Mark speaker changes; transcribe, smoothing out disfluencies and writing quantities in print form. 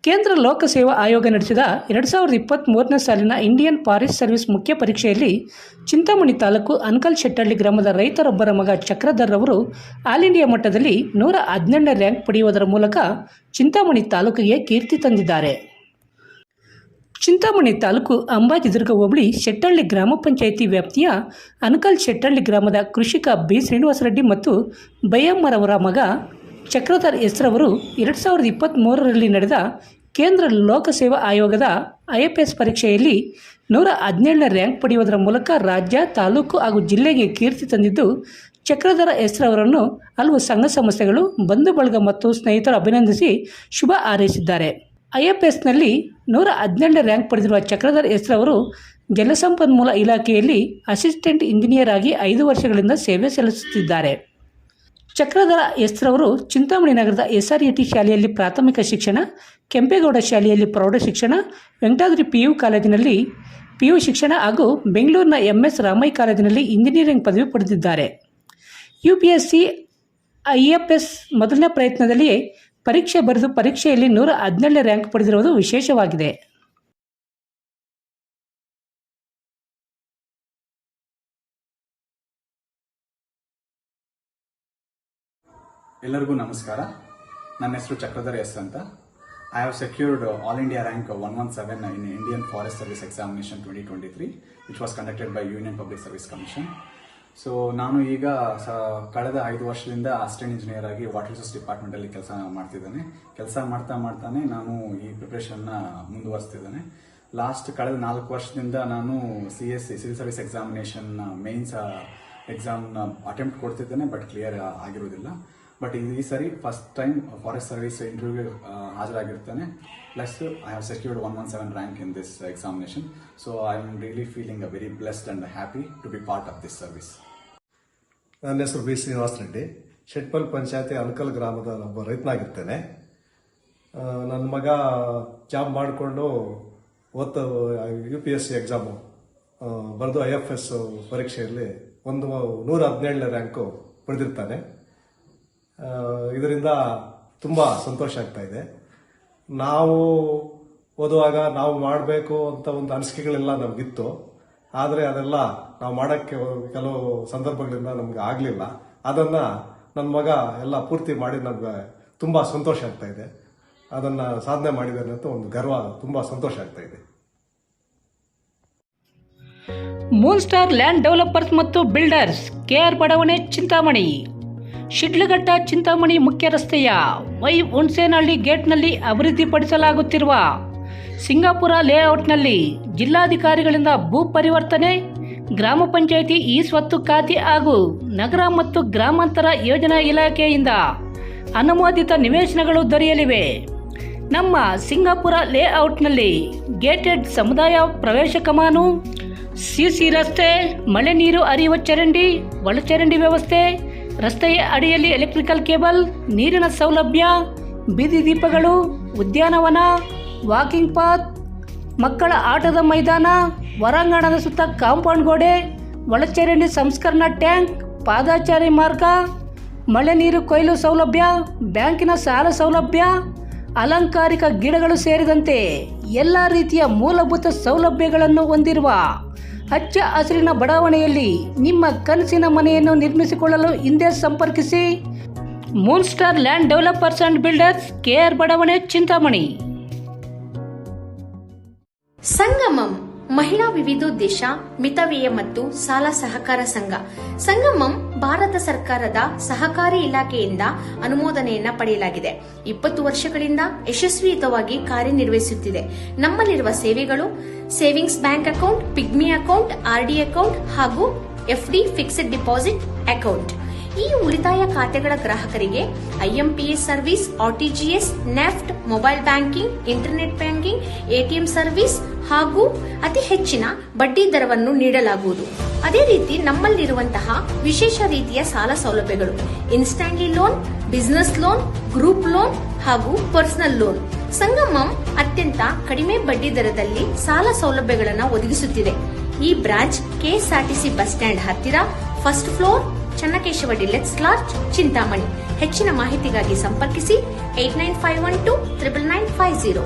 Speaker 1: ಕೇಂದ್ರ ಲೋಕಸೇವಾ ಆಯೋಗ ನಡೆಸಿದ 2023ನೇ ಸಾಲಿನ ಇಂಡಿಯನ್ ಫಾರೆಸ್ಟ್ ಸರ್ವಿಸ್ ಮುಖ್ಯ ಪರೀಕ್ಷೆಯಲ್ಲಿ ಚಿಂತಾಮಣಿ ತಾಲೂಕು ಅನಕಲಶೆಟ್ಟಹಳ್ಳಿ ಗ್ರಾಮದ ರೈತರೊಬ್ಬರ ಮಗ ಚಕ್ರಧರ್ ಅವರು ಆಲ್ ಇಂಡಿಯಾ ಮಟ್ಟದಲ್ಲಿ 112ನೇ ರ್ಯಾಂಕ್ ಪಡೆಯುವುದರ ಮೂಲಕ ಚಿಂತಾಮಣಿ ತಾಲೂಕಿಗೆ ಕೀರ್ತಿ ತಂದಿದ್ದಾರೆ. ಚಿಂತಾಮಣಿ ತಾಲೂಕು ಅಂಬಾಜಿದುರ್ಗ ಹೋಬಳಿ ಶೆಟ್ಟಹಳ್ಳಿ ಗ್ರಾಮ ಪಂಚಾಯಿತಿ ವ್ಯಾಪ್ತಿಯ ಅನಕಲಶೆಟ್ಟಹಳ್ಳಿ ಗ್ರಾಮದ ಕೃಷಿಕ ಬಿ ಶ್ರೀನಿವಾಸರೆಡ್ಡಿ ಮತ್ತು ಬೈಯಮ್ಮರವರ ಮಗ ಚಕ್ರಧರ್ ಎಸ್ರವರು 2023ರಲ್ಲಿ ನಡೆದ ಕೇಂದ್ರ ಲೋಕಸೇವಾ ಆಯೋಗದ IFS ಪರೀಕ್ಷೆಯಲ್ಲಿ 117ನೇ ರ್ಯಾಂಕ್ ಪಡೆಯುವುದರ ಮೂಲಕ ರಾಜ್ಯ, ತಾಲೂಕು ಹಾಗೂ ಜಿಲ್ಲೆಗೆ ಕೀರ್ತಿ ತಂದಿದ್ದು, ಚಕ್ರಧರ ಎಸ್ರವರನ್ನು ಹಲವು ಸಂಘ ಸಂಸ್ಥೆಗಳು, ಬಂಧು ಬಳಗ ಮತ್ತು ಸ್ನೇಹಿತರು ಅಭಿನಂದಿಸಿ ಶುಭ ಹಾರೈಸಿದ್ದಾರೆ. IFSನಲ್ಲಿ 117ನೇ ರ್ಯಾಂಕ್ ಪಡೆದಿರುವ ಚಕ್ರಧರ್ ಎಸ್ರವರು ಜಲಸಂಪನ್ಮೂಲ ಇಲಾಖೆಯಲ್ಲಿ ಅಸಿಸ್ಟೆಂಟ್ ಇಂಜಿನಿಯರ್ ಆಗಿ 5 ವರ್ಷಗಳಿಂದ ಸೇವೆ ಸಲ್ಲಿಸುತ್ತಿದ್ದಾರೆ. ಚಕ್ರಧರ ಎಸ್ರವರು ಚಿಂತಾಮಣಿ ನಗರದ SRET ಶಾಲೆಯಲ್ಲಿ ಪ್ರಾಥಮಿಕ ಶಿಕ್ಷಣ, ಕೆಂಪೇಗೌಡ ಶಾಲೆಯಲ್ಲಿ ಪ್ರೌಢ ಶಿಕ್ಷಣ, ವೆಂಕಟಾದ್ರಿ PU ಕಾಲೇಜಿನಲ್ಲಿ PU ಶಿಕ್ಷಣ ಹಾಗೂ ಬೆಂಗಳೂರಿನ MS ರಾಮಯ್ಯ ಕಾಲೇಜಿನಲ್ಲಿ ಇಂಜಿನಿಯರಿಂಗ್ ಪದವಿ ಪಡೆದಿದ್ದಾರೆ. UPSC IFS ಮೊದಲನೇ ಪ್ರಯತ್ನದಲ್ಲಿಯೇ ಪರೀಕ್ಷೆ ಬರೆದು ಪರೀಕ್ಷೆಯಲ್ಲಿ 117ನೇ ರ್ಯಾಂಕ್ ಪಡೆದಿರುವುದು ವಿಶೇಷವಾಗಿದೆ.
Speaker 2: ಎಲ್ಲರಿಗೂ ನಮಸ್ಕಾರ. ನನ್ನ ಹೆಸರು ಚಕ್ರಧರ್ ಎಸ್ ಅಂತ. I have secured all India rank 117 in Indian forest service examination 2023 which was conducted by union public service commission. So ನಾನು ಈಗ ಕಳೆದ 5 ವರ್ಷದಿಂದ ಅಸಿಸ್ಟೆಂಟ್ ಇಂಜಿನಿಯರ್ ಆಗಿ ವಾಟರ್ ರಿಸೋರ್ಸ್ ಡಿಪಾರ್ಟ್ಮೆಂಟ್ ಅಲ್ಲಿ ಕೆಲಸ ಮಾಡ್ತಿದ್ದೇನೆ. ಕೆಲಸ ಮಾಡ್ತಾನೆ ನಾನು ಈ ಪ್ರಿಪರೇಷನ್ ಮುಂದುವರಿಸ್ತಿದ್ದೇನೆ. ಕಳೆದ 4 ವರ್ಷದಿಂದ ನಾನು CSC civil service examination mains exam attempt ಕೊಡ್ತಿದ್ದೇನೆ, ಬಟ್ ಕ್ಲಿಯರ್ ಆಗಿರುವುದಿಲ್ಲ. ಬಟ್ ಈ ಸರಿ ಫಸ್ಟ್ ಟೈಮ್ ಫಾರೆಸ್ಟ್ ಸರ್ವಿಸ್ ಇಂಟರ್ವ್ಯೂಗೆ ಹಾಜರಾಗಿರ್ತೇನೆ. Plus I have secured 117 rank in this examination. So I am really feeling very blessed and happy to be part of this service.
Speaker 3: ನನ್ನ ಹೆಸರು B ಶ್ರೀನಿವಾಸರೆಡ್ಡಿ. ಶೆಟ್ಟಹಳ್ಳಿ ಪಂಚಾಯತಿ ಅನಕಲ್ ಗ್ರಾಮದ ಒಬ್ಬ ರೈತನಾಗಿರ್ತೇನೆ. ನನ್ನ ಮಗ ಜಾಬ್ ಮಾಡಿಕೊಂಡು UPSC ಎಕ್ಸಾಮು ಬರೆದು IFS ಪರೀಕ್ಷೆಯಲ್ಲಿ 117ನೇ ರ್ಯಾಂಕು ಪಡೆದಿರ್ತಾನೆ. ಇದರಿಂದ ತುಂಬ ಸಂತೋಷ ಆಗ್ತಾ ಇದೆ. ನಾವು ಓದುವಾಗ ನಾವು ಮಾಡಬೇಕು ಅಂತ ಒಂದು ಅನಿಸಿಕೆಗಳೆಲ್ಲ ನಮಗಿತ್ತು. ಆದರೆ ಅದೆಲ್ಲ ನಾವು ಮಾಡೋಕ್ಕೆ ಕೆಲವು ಸಂದರ್ಭಗಳಿಂದ ನಮ್ಗೆ ಆಗಲಿಲ್ಲ. ಅದನ್ನು ನನ್ನ ಮಗ ಎಲ್ಲ ಪೂರ್ತಿ ಮಾಡಿ ನಮ್ಗೆ ತುಂಬ ಸಂತೋಷ ಆಗ್ತಾ ಇದೆ. ಅದನ್ನು ಸಾಧನೆ ಮಾಡಿದ್ದಾನೆ ಅಂತ ಒಂದು ಗರ್ವ, ತುಂಬ ಸಂತೋಷ ಆಗ್ತಾ ಇದೆ.
Speaker 1: ಮೂನ್ ಸ್ಟಾರ್ ಲ್ಯಾಂಡ್ ಡೆವಲಪರ್ಸ್ ಮತ್ತು ಬಿಲ್ಡರ್ಸ್, KR ಬಡಾವಣೆ, ಚಿಂತಾಮಣಿ. ಶಿಡ್ಲಘಟ್ಟ ಚಿಂತಾಮಣಿ ಮುಖ್ಯ ರಸ್ತೆಯ ವೈ ಹುಣಸೇನಹಳ್ಳಿ ಗೇಟ್ನಲ್ಲಿ ಅಭಿವೃದ್ಧಿಪಡಿಸಲಾಗುತ್ತಿರುವ ಸಿಂಗಾಪುರ ಲೇಔಟ್ನಲ್ಲಿ ಜಿಲ್ಲಾಧಿಕಾರಿಗಳಿಂದ ಭೂ ಪರಿವರ್ತನೆ, ಗ್ರಾಮ ಪಂಚಾಯಿತಿ ಸ್ವತ್ತು ಖಾತೆ ಹಾಗೂ ನಗರ ಮತ್ತು ಗ್ರಾಮಾಂತರ ಯೋಜನಾ ಇಲಾಖೆಯಿಂದ ಅನುಮೋದಿತ ನಿವೇಶನಗಳು ದೊರೆಯಲಿವೆ. ನಮ್ಮ ಸಿಂಗಾಪುರ ಲೇಔಟ್ನಲ್ಲಿ ಗೇಟೆಡ್ ಸಮುದಾಯ ಪ್ರವೇಶ ಕಮಾನು, CC ರಸ್ತೆ, ಮಳೆ ನೀರು ಹರಿಯುವ ಚರಂಡಿ, ಒಳಚರಂಡಿ ವ್ಯವಸ್ಥೆ, ರಸ್ತೆಯ ಅಡಿಯಲ್ಲಿ ಎಲೆಕ್ಟ್ರಿಕಲ್ ಕೇಬಲ್, ನೀರಿನ ಸೌಲಭ್ಯ, ಬೀದಿ ದೀಪಗಳು, ಉದ್ಯಾನವನ, ವಾಕಿಂಗ್ ಪಾತ್, ಮಕ್ಕಳ ಆಟದ ಮೈದಾನ, ಹೊರಾಂಗಣದ ಸುತ್ತ ಕಾಂಪೌಂಡ್ ಗೋಡೆ, ಒಳಚರಂಡಿ ಸಂಸ್ಕರಣಾ ಟ್ಯಾಂಕ್, ಪಾದಚಾರಿ ಮಾರ್ಗ, ಮಳೆ ನೀರು ಕೊಯ್ಲು ಸೌಲಭ್ಯ, ಬ್ಯಾಂಕಿನ ಸಾಲ ಸೌಲಭ್ಯ, ಅಲಂಕಾರಿಕ ಗಿಡಗಳು ಸೇರಿದಂತೆ ಎಲ್ಲ ರೀತಿಯ ಮೂಲಭೂತ ಸೌಲಭ್ಯಗಳನ್ನು ಹೊಂದಿರುವ ಹಚ್ಚ ಹಸಿರಿನ ಬಡಾವಣೆಯಲ್ಲಿ ನಿಮ್ಮ ಕನಸಿನ ಮನೆಯನ್ನು ನಿರ್ಮಿಸಿಕೊಳ್ಳಲು ಹಿಂದೆ ಸಂಪರ್ಕಿಸಿ. Moon star land developers and builders, KR ಬಡಾವಣೆ, ಚಿಂತಾಮಣಿ.
Speaker 4: ಸಂಗಮಂ ಮಹಿಳಾ ವಿವಿಧೋದ್ದೇಶ ಮಿತವ್ಯಯ ಮತ್ತು ಸಾಲ ಸಹಕಾರ ಸಂಘ. ಸಂಗಮಂ ಭಾರತ ಸರ್ಕಾರದ ಸಹಕಾರಿ ಇಲಾಖೆಯಿಂದ ಅನುಮೋದನೆಯನ್ನ ಪಡೆಯಲಾಗಿದೆ. 20 ವರ್ಷಗಳಿಂದ ಯಶಸ್ವಿಯುತವಾಗಿ ಕಾರ್ಯನಿರ್ವಹಿಸುತ್ತಿದೆ. ನಮ್ಮಲ್ಲಿರುವ ಸೇವೆಗಳು savings bank account, pigmy account, RD account ಹಾಗೂ FD ಫಿಕ್ಸ್ಡ್ ಡಿಪಾಸಿಟ್ ಅಕೌಂಟ್. ಈ ಉಳಿತಾಯ ಖಾತೆಗಳ ಗ್ರಾಹಕರಿಗೆ IMPS service, RTGS, NEFT, mobile banking, internet banking, ATM service ಹಾಗೂ ಅತಿ ಹೆಚ್ಚಿನ ಬಡ್ಡಿ ದರವನ್ನು ನೀಡಲಾಗುವುದು. ಅದೇ ರೀತಿ ನಮ್ಮಲ್ಲಿರುವಂತಹ ವಿಶೇಷ ರೀತಿಯ ಸಾಲ ಸೌಲಭ್ಯಗಳು instantly loan, business loan, group loan ಹಾಗೂ ಪರ್ಸನಲ್ ಲೋನ್. ಸಂಗಮಂ ಅತ್ಯಂತ ಕಡಿಮೆ ಬಡ್ಡಿ ದರದಲ್ಲಿ ಸಾಲ ಸೌಲಭ್ಯಗಳನ್ನು ಒದಗಿಸುತ್ತಿದೆ. ಈ ಬ್ರಾಂಚ್ KSRTC ಬಸ್ ಸ್ಟ್ಯಾಂಡ್ ಹತ್ತಿರ, first floor, Channakeshava deluxe lodge, Chintamani. ಹೆಚ್ಚಿನ ಮಾಹಿತಿಗಾಗಿ ಸಂಪರ್ಕಿಸಿ 8951299950.